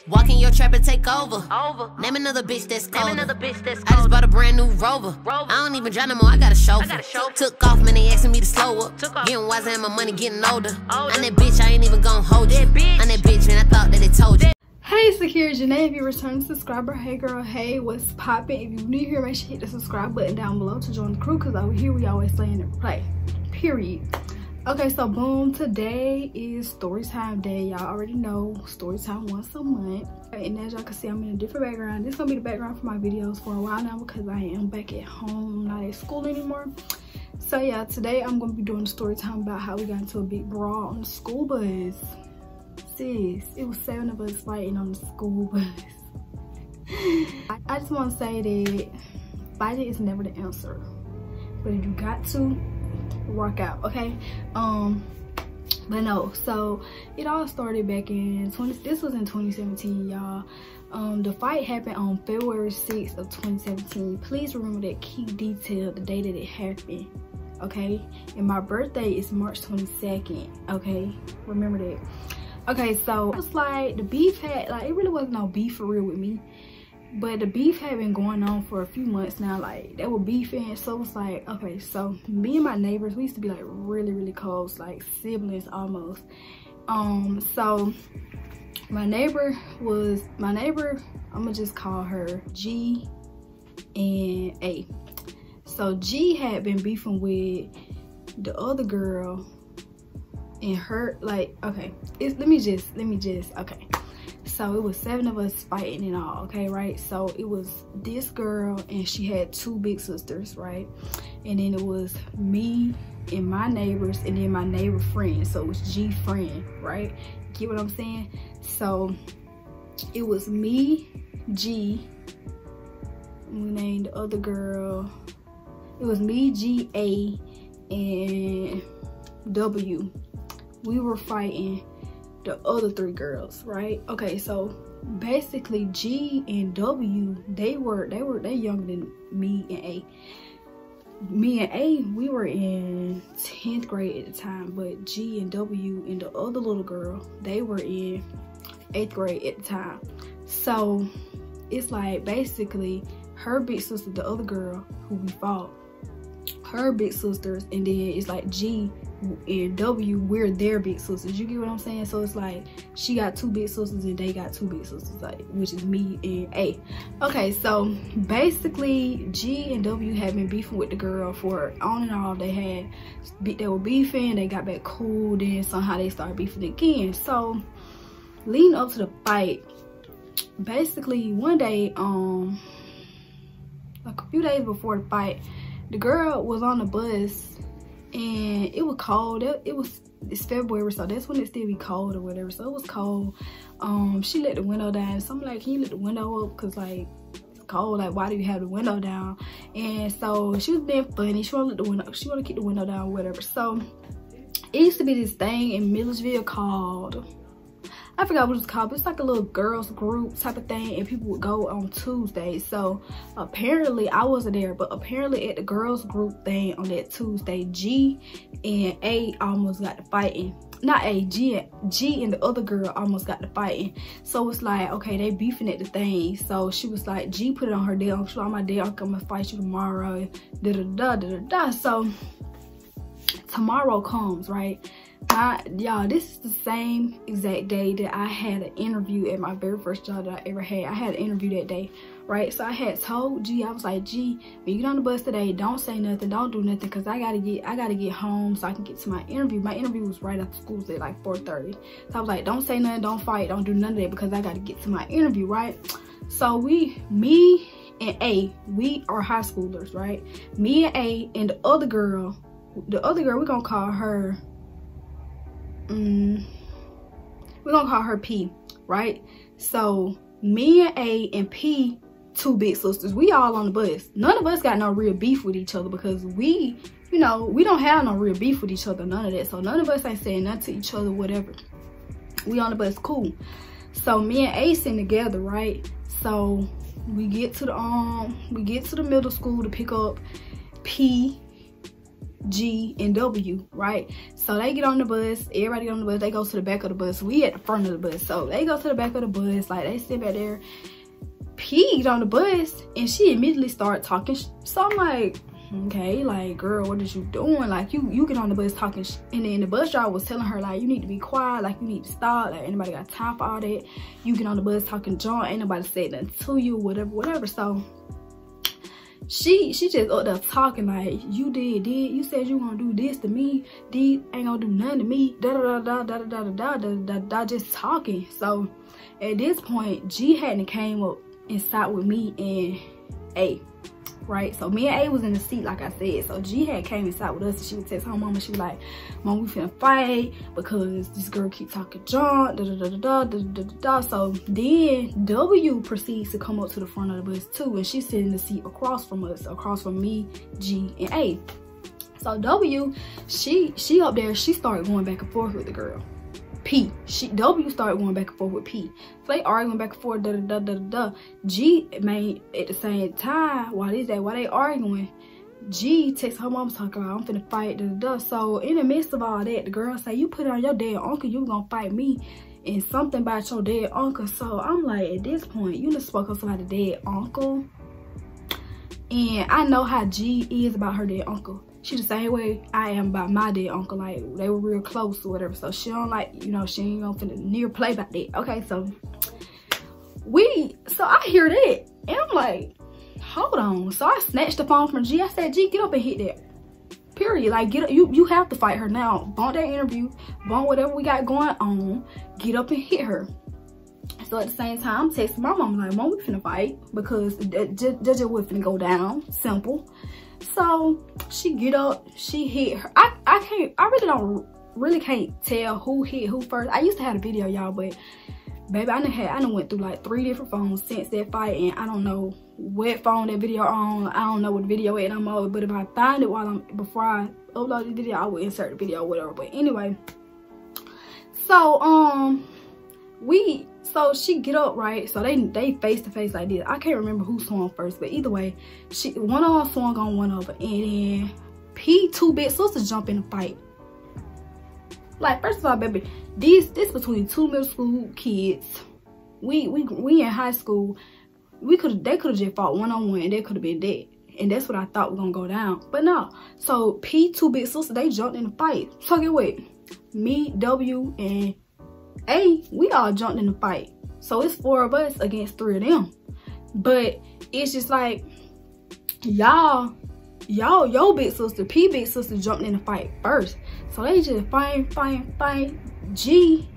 Walk in your trap and take over. Name another bitch that's colder. I just bought a brand new Rover. I don't even drive no more, I got a chauffeur. Took off, man, they asking me to slow up. Getting wiser and my money getting older. I'm that bitch, I ain't even gon' hold you. I'm that bitch, man, I thought that they told you. Hey, it's akeriajanayco. If you're a returning subscriber, hey girl, hey, what's poppin'? If you're new here, make sure you hit the subscribe button down below to join the crew, because over here we always slaying and play, period. Okay, so boom, today is story time day. Y'all already know story time once a month. And as y'all can see, I'm in a different background. This is gonna be the background for my videos for a while now because I am back at home, not at school anymore. So yeah, today I'm gonna be doing a story time about how we got into a big brawl on the school bus. Sis, it was 7 of us fighting on the school bus. I just want to say that fighting is never the answer, but if you got to, work out, okay? But no, so it all started back in this was in 2017, y'all. The fight happened on February 6th of 2017. Please remember that key detail, the day that it happened, okay? And my birthday is March 22nd, okay? Remember that. Okay, so it was like the beef had, like, it really wasn't no beef for real with me, but the beef had been going on for a few months now. Like, they were beefing, so it was like, okay, so me and my neighbors, we used to be like really close, like siblings almost. So my neighbor, I'm gonna just call her G and A. So G had been beefing with the other girl and her, like, okay, let me just okay, so it was 7 of us fighting and all, okay, right? So it was this girl and she had 2 big sisters, right? And then it was me and my neighbors and then my neighbor friend, so it was G friend, right? Get what I'm saying? So it was me, G, we named the other girl, it was me, G, A, and W. We were fighting the other 3 girls, right? Okay, so basically G and W, they younger than me and A. Me and A, we were in 10th grade at the time, but G and W and the other little girl, they were in 8th grade at the time. So it's like basically her big sister, the other girl who we fought, her big sisters, and then it's like G and W, we're their big sisters. You get what I'm saying? So it's like she got 2 big sisters and they got 2 big sisters, like, which is me and A. Okay, so basically G and W had been beefing with the girl for on and off. They were beefing, they got back cool, then somehow they started beefing again. So leading up to the fight, basically one day, like a few days before the fight, the girl was on the bus and it was cold. It's February, so that's when it still be cold or whatever. So it was cold. She let the window down. So I'm like, can you let the window up? Cause like it's cold. Like, why do you have the window down? And so she was being funny. She wanna let the window. She wanna keep the window down, or whatever. So it used to be this thing in Milledgeville called, I forgot what it's called, but it's like a little girls group type of thing, and people would go on Tuesdays. So apparently, I wasn't there, but apparently at the girls group thing on that Tuesday, G and A almost got to fighting. Not A, G and the other girl almost got to fighting. So it's like, okay, they beefing at the thing. So she was like, G put it on her day. She was like, my day, I'm gonna fight you tomorrow. So tomorrow comes, right? Y'all, this is the same exact day that I had an interview at my very first job that I ever had. I had an interview that day, right? So I had told G, I was like, G, when you get on the bus today, don't say nothing, don't do nothing, because I gotta get home so I can get to my interview. My interview was right after school at like 4:30. So I was like, don't say nothing, don't fight, don't do none of that, because I gotta get to my interview, right? So me and A, we are high schoolers, right? Me and A and the other girl, we're gonna call her, we're gonna call her P, right? So me and A and P, 2 big sisters, we all on the bus. None of us got no real beef with each other because we, you know, we don't have no real beef with each other, none of that. So none of us ain't saying nothing to each other, whatever. We on the bus, cool. So me and A sitting together, right? So we get to the middle school to pick up P G, and W, right? So they get on the bus, everybody get on the bus, they go to the back of the bus. We at the front of the bus. So they go to the back of the bus, like they sit back there. P get on the bus and she immediately started talking. So I'm like, okay, like, girl, what is you doing? Like, you get on the bus talking and then the bus driver was telling her, like, you need to be quiet, like, you need to stop, like, anybody got time for all that? You get on the bus talking junk, ain't nobody said nothing to you, whatever. So she just up there talking like, you you said you gonna do this to me, D ain't gonna do nothing to me, just talking. So at this point, G hadn't came up and sat with me and A, right? So me and A was in the seat, like I said. So G had came and sat with us and she would text her mama, she was like, Mom, we finna fight because this girl keep talking junk, So then W proceeds to come up to the front of the bus too, and she's sitting in the seat across from us, across from me, G, and A. So W, she up there, she started going back and forth with the girl. P, W started going back and forth with P. So they arguing back and forth, G made at the same time, while they arguing, G texts her mom talking about, I'm finna fight, So in the midst of all that, the girl say, you put it on your dead uncle, you gonna fight me, and something about your dead uncle. So I'm like, at this point, you done spoke up about the dead uncle. And I know how G is about her dead uncle. She the same way I am about my dead uncle. Like, they were real close or whatever. So she don't like, you know, she ain't gonna finna near play about that. Okay, so I hear that and I'm like, hold on. So I snatched the phone from G. I said, G, get up and hit that. Period. Like, get up, you have to fight her now. Bump that interview, bump whatever we got going on, get up and hit her. So at the same time, I'm texting my mom like, Mom, we finna fight because just was finna go down. Simple. So she get up, she hit her. I really can't tell who hit who first. I used to have a video, y'all, but baby, I done went through like 3 different phones since that fight, and I don't know what phone that video on. I don't know what video it I'm on, but if I find it before I upload the video, I will insert the video or whatever. But anyway, so she get up, right? So they face to face like this. I can't remember who swung first, but either way, one of them swung on one of her, and then P, 2 big sisters jump in the fight. Like, first of all, baby, this between 2 middle school kids. We in high school. They could have just fought one-on-one and they could have been dead. And that's what I thought was gonna go down. But no. So P, 2 big sisters, they jumped in the fight. So get what? Me, W, and A, we all jumped in the fight. So it's 4 of us against 3 of them. But it's just like, your big sister, P big sister jumped in the fight first. So they just fight. G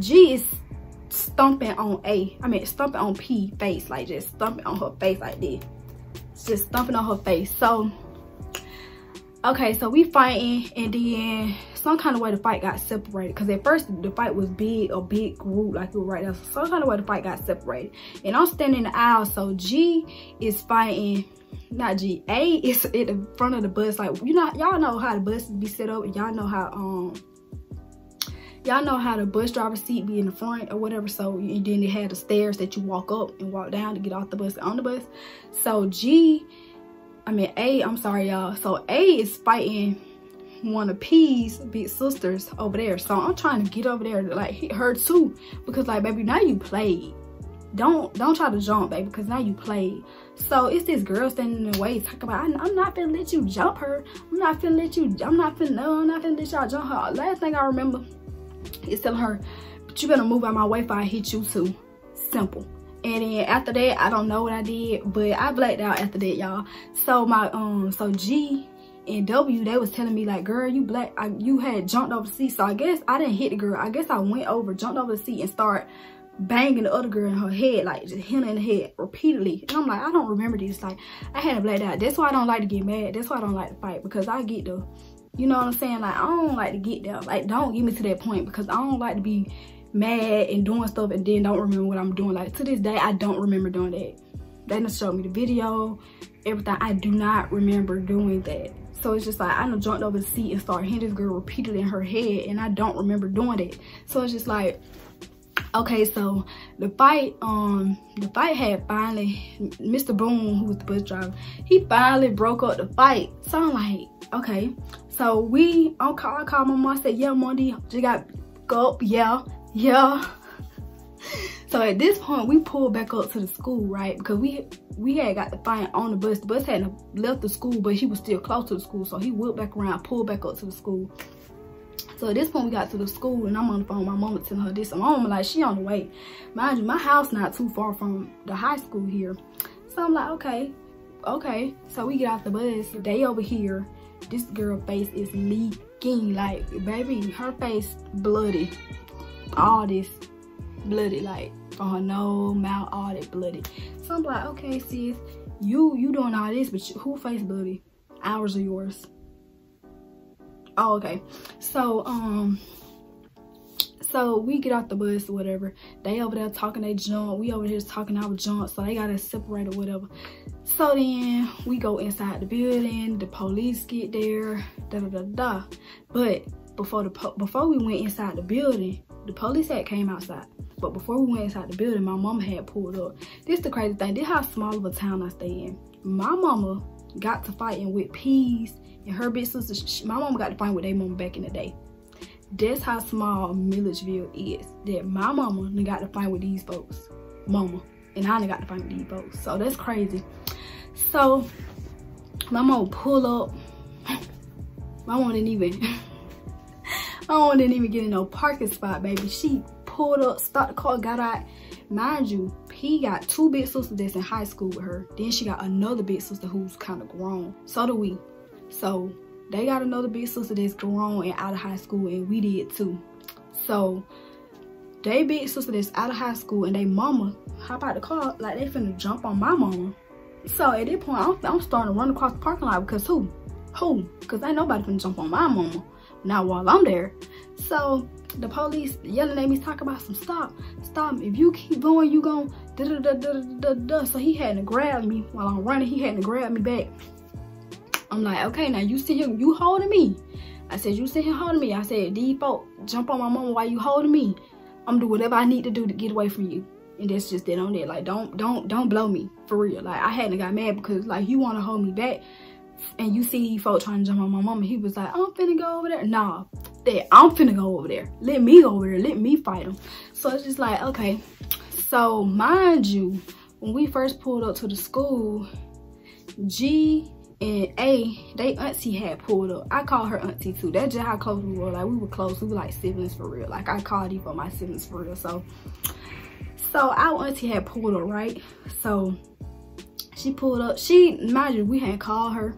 is stomping on stomping on P face, like just stomping on her face like this. Just stomping on her face. So okay, so we fighting, and then some kind of way the fight got separated. Because at first the fight was a big group, like it was right there. So some kind of way the fight got separated. And I'm standing in the aisle, so G is fighting, not G, A is at the front of the bus. Like, you know, y'all know how the bus be set up, and y'all know how the bus driver's seat be in the front or whatever. So and then they had the stairs that you walk up and walk down to get off the bus on the bus. So I'm sorry, y'all. So A is fighting one of P's big sisters over there. So I'm trying to get over there to like hit her too, because like, baby, now you played. Don't try to jump, baby, because now you played. So it's this girl standing in the way talking about, I'm not finna let you jump her. I'm not finna let y'all jump her. Last thing I remember is telling her, but you better move out my way if I hit you too. Simple. And then after that, I don't know what I did, but I blacked out after that, y'all. So so G and W, they was telling me like, girl, you had jumped over the seat. So I guess I didn't hit the girl. I guess I went over, jumped over the seat, and started banging the other girl in her head, like just hitting her in the head repeatedly. And I'm like, I don't remember this. Like, I had to blacked out. That's why I don't like to get mad. That's why I don't like to fight, because I get the, you know what I'm saying? Like, I don't like to get there. Like, don't get me to that point, because I don't like to be mad and doing stuff and then don't remember what I'm doing. Like, to this day, I don't remember doing that. They done showed me the video, everything. I do not remember doing that. So it's just like, I done jumped over the seat and started hitting this girl repeatedly in her head, and I don't remember doing it. So it's just like, Okay, so the fight had finally, Mr. Boone, who was the bus driver, he finally broke up the fight. So I'm like, okay. So I called my mom, I said, yeah, Monday, just got go up, yeah. So at this point, we pulled back up to the school, right? Because we had got the fight on the bus. The bus hadn't left the school, but he was still close to the school. So he wheeled back around, pulled back up to the school. So at this point, we got to the school, and I'm on the phone with my mama telling her this. And my mama like, she on the way. Mind you, my house not too far from the high school here. So I'm like, okay. So we get off the bus. They over here. This girl face is leaking. Like, baby, her face bloody. All this bloody, like, from her nose, mouth, all that bloody. So I'm like, okay, sis, you doing all this, but who face bloody? Ours or yours? Oh, okay. So so we get off the bus or whatever. They over there talking they junk. We over here talking our junk. So they gotta separate or whatever. So then we go inside the building. The police get there. But before we went inside the building, the police had came outside. But before we went inside the building, my mama had pulled up. This the crazy thing. This how small of a town I stay in. My mama got to fighting with Peas and her big sister. My mama got to fight with their mama back in the day. That's how small Milledgeville is. That my mama got to fight with these folks. Mama. And I got to fight with these folks. So that's crazy. So my mama pull up. My mama didn't even get in no parking spot, baby. She pulled up, stopped the car, got out. Mind you, P got two big sisters that's in high school with her. Then she got another big sister who's kind of grown. So do we. So they got another big sister that's grown and out of high school, and we did too. So they big sister that's out of high school and they mama hop out the car like they finna jump on my mama. So at this point, I'm starting to run across the parking lot because who? Because ain't nobody finna jump on my mama. Not while I'm there. So the police yelling at me, talking about some stop. If you keep going, you gon' da. So he had to grab me while I'm running. He had to grab me back. I'm like, okay, now you sit here, you holding me. I said, you sit here holding me. I said, these folk jump on my mama while you holding me. I'm gonna do whatever I need to do to get away from you. And that's just that on there. Like, don't blow me for real. Like, I hadn't got mad because like you wanna hold me back. And you see folks trying to jump on my mama. He was like, I'm finna go over there. Nah, I'm finna go over there. Let me go over there. Let me fight him. So it's just like, okay. So mind you, when we first pulled up to the school, G and A, they auntie had pulled up. I call her auntie too. That's just how close we were. Like, we were close. We were like siblings for real. Like, I called you for my siblings for real. So our auntie had pulled up, right? So she pulled up. Mind you, we hadn't called her.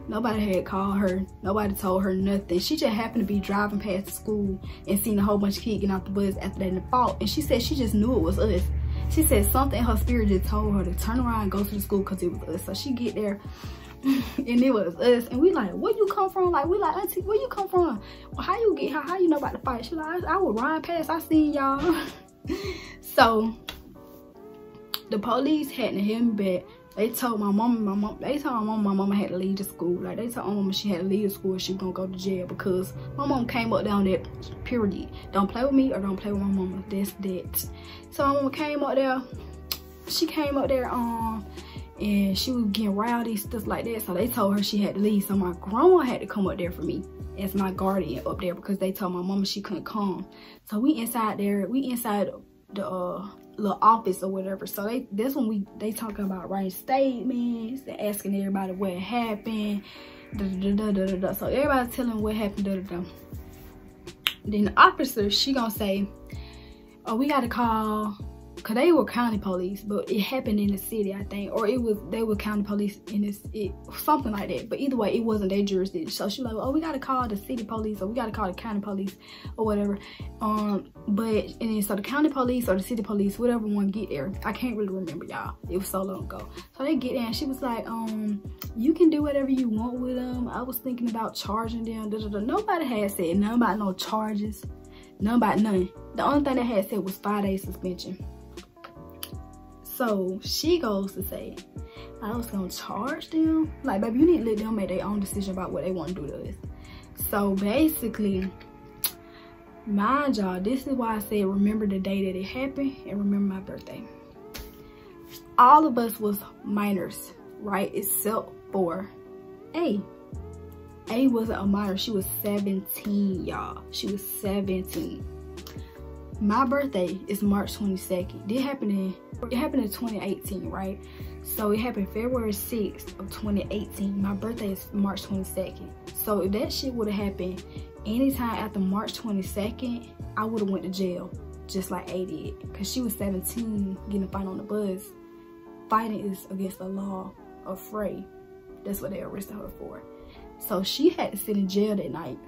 Nobody had called her. Nobody told her nothing. She just happened to be driving past the school and seen a whole bunch of kids getting off the bus after they fought. And she said she just knew it was us. She said something in her spirit just told her to turn around and go to the school because it was us. So she get there and it was us. And we like, where you come from? Like, we like, auntie, where you come from? Well, how you get here? How you know about the fight? She like, I would ride past. I seen y'all. So the police hadn't hit me back. They told my mama, my mama had to leave the school. Like, they told my mama she had to leave the school and she was gonna go to jail because my mom came up down that period. Don't play with me or don't play with my mama. That's that. So my mama came up there. She came up there and she was getting rowdy, stuff like that. So they told her she had to leave. So my grandma had to come up there for me as my guardian up there because they told my mama she couldn't come. So we inside there. We inside the little office or whatever. So that's when they talking about writing statements and asking everybody what happened. So everybody's telling what happened. Then the officer, she gonna say, oh, we gotta call, because they were county police, but it happened in the city, I think, or they were county police in this, something like that. But either way, it wasn't their jurisdiction. So she was like, oh, we gotta call the city police, or we gotta call the county police, or whatever. And then so the county police or the city police, whatever one get there, I can't really remember, y'all. It was so long ago. So they get there, and she was like, you can do whatever you want with them. I was thinking about charging them. Nobody had said nothing about no charges, none about none. The only thing they had said was 5-day suspension. So she goes to say, I was gonna charge them. Like, baby, you need to let them make their own decision about what they want to do to us. So basically, Mind y'all, this is why I said remember the day that it happened and remember my birthday. All of us was minors, right? Except for A. A wasn't a minor. She was 17, y'all. She was 17. My birthday is March 22nd. It happened in 2018, right? So it happened February 6th of 2018. My birthday is March 22nd. So if that shit would have happened anytime after March 22nd, I would have went to jail, just like A did. Because she was 17 getting a fight on the bus. Fighting is against the law of Frey. That's what they arrested her for. So she had to sit in jail that night.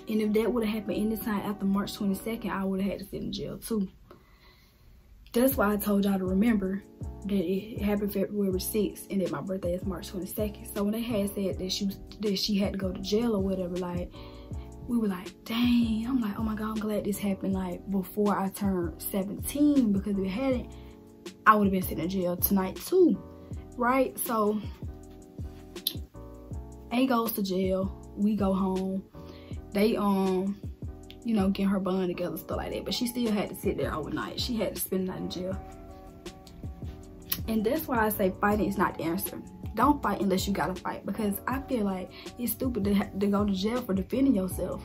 And if that would have happened anytime after March 22nd, I would have had to sit in jail too. That's why I told y'all to remember that it happened February 6th and that my birthday is March 22nd. So when they had said that she had to go to jail or whatever, like, we were like, dang. I'm like, oh my God, I'm glad this happened like before I turned 17, because if it hadn't, I would have been sitting in jail tonight too, right? So A goes to jail, we go home. They you know, getting her bond together, stuff like that. But she still had to sit there overnight. She had to spend the night in jail. And that's why I say fighting is not the answer. Don't fight unless you gotta fight, because I feel like it's stupid to go to jail for defending yourself.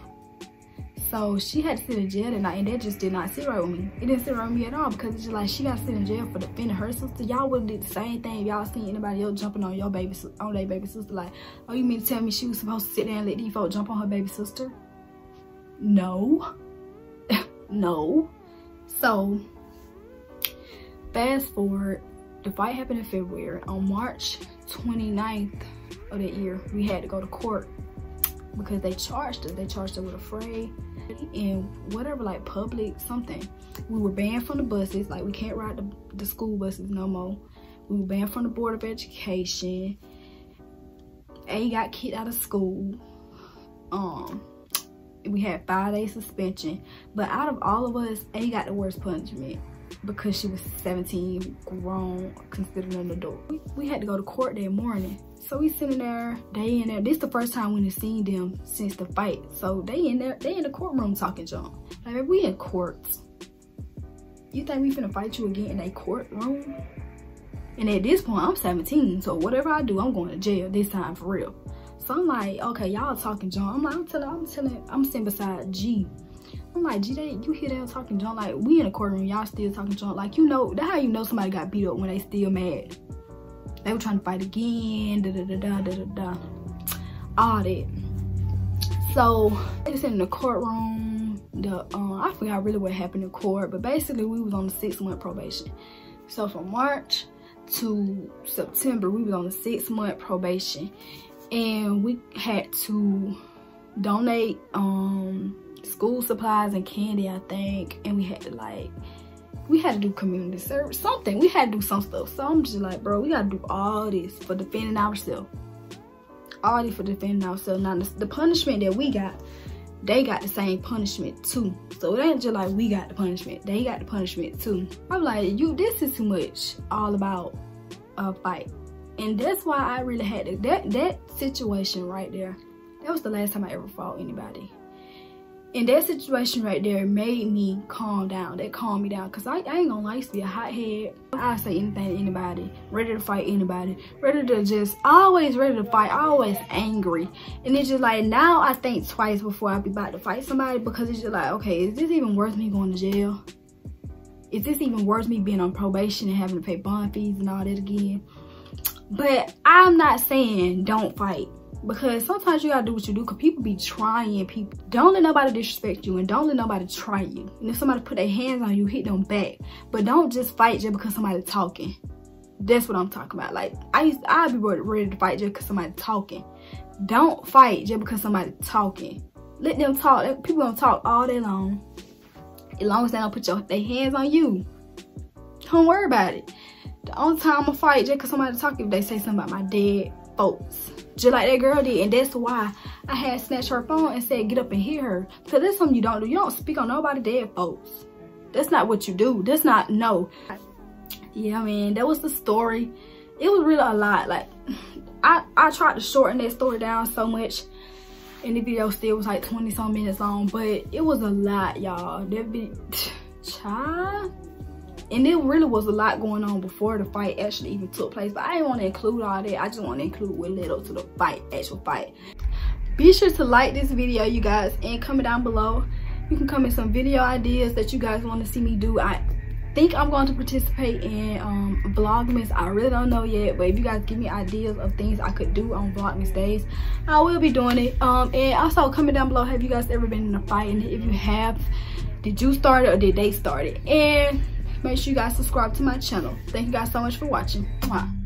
So she had to sit in jail that night, and that just did not sit right with me. It didn't sit right with me at all, because it's just like she got to sit in jail for defending her sister. Y'all would have did the same thing if y'all seen anybody else jumping on their baby sister. Like, oh, you mean to tell me she was supposed to sit there and let these folks jump on her baby sister? No. No. So fast forward, the fight happened in February. On March 29th of that year, we had to go to court because they charged us. They charged us with a fray and whatever, like public something. We were banned from the buses. Like, we can't ride the school buses no more. We were banned from the Board of Education. A got kicked out of school. We had 5-day suspension. But out of all of us, A got the worst punishment because she was 17, grown, considered an adult. We had to go to court that morning. So we sitting there, they in there. This is the first time we done seen them since the fight. So they in there, they in the courtroom talking junk. Like, we in courts. You think we finna fight you again in a courtroom? And at this point, I'm 17, so whatever I do, I'm going to jail this time for real. So I'm like, okay, y'all talking junk. I'm like, I'm sitting beside G. I'm like, G, you hear them talking junk? Like, we in a courtroom, y'all still talking junk. Like, you know, that's how you know somebody got beat up, when they still mad. They were trying to fight again, all that. So they just in the courtroom. I forgot really what happened in court, but basically we was on the 6-month probation. So from March to September, we was on the 6-month probation, and we had to donate school supplies and candy, I think, and we had to do community service, something. We had to do some stuff. So I'm just like, bro, we gotta do all this for defending ourselves. All this for defending ourselves. Now, the punishment that we got, they got the same punishment too. So it ain't just like we got the punishment. They got the punishment too. I'm like, this is too much all about a fight. And that's why I really had to, that situation right there, that was the last time I ever fought anybody. And that situation right there made me calm down. That calmed me down. Because I ain't gonna lie, I used to be a hothead. I say anything to anybody. Ready to fight anybody. Ready to just, always ready to fight. Always angry. And it's just like, now I think twice before I be about to fight somebody. Because it's just like, okay, is this even worth me going to jail? Is this even worth me being on probation and having to pay bond fees and all that again? But I'm not saying don't fight. Because sometimes you gotta do what you do, because people be trying people. Don't let nobody disrespect you, and don't let nobody try you. And if somebody put their hands on you, hit them back. But don't just fight just because somebody's talking. That's what I'm talking about. Like, I'd be ready to fight just because somebody's talking. Don't fight just because somebody's talking. Let them talk. People gonna talk all day long. As long as they don't put their hands on you, don't worry about it. The only time I'm gonna fight just because somebody's talking, if they say something about my dead folks. Just like that girl did. And that's why I had snatched her phone and said, get up and hear her. Because that's something you don't do. You don't speak on nobody dead folks. That's not what you do. That's not, no. Yeah, I mean, that was the story. It was really a lot. Like, I tried to shorten that story down so much. and the video still was like 20-some minutes long, but it was a lot, y'all. That be child. And it really was a lot going on before the fight actually even took place. But I didn't want to include all that. I just want to include what led up to the fight, actual fight. Be sure to like this video, you guys, and comment down below. You can comment some video ideas that you guys want to see me do. I think I'm going to participate in Vlogmas. I really don't know yet, but if you guys give me ideas of things I could do on Vlogmas days, I will be doing it. And also comment down below, have you guys ever been in a fight? And if you have, did you start it or did they start it? And make sure you guys subscribe to my channel. Thank you guys so much for watching. Mwah.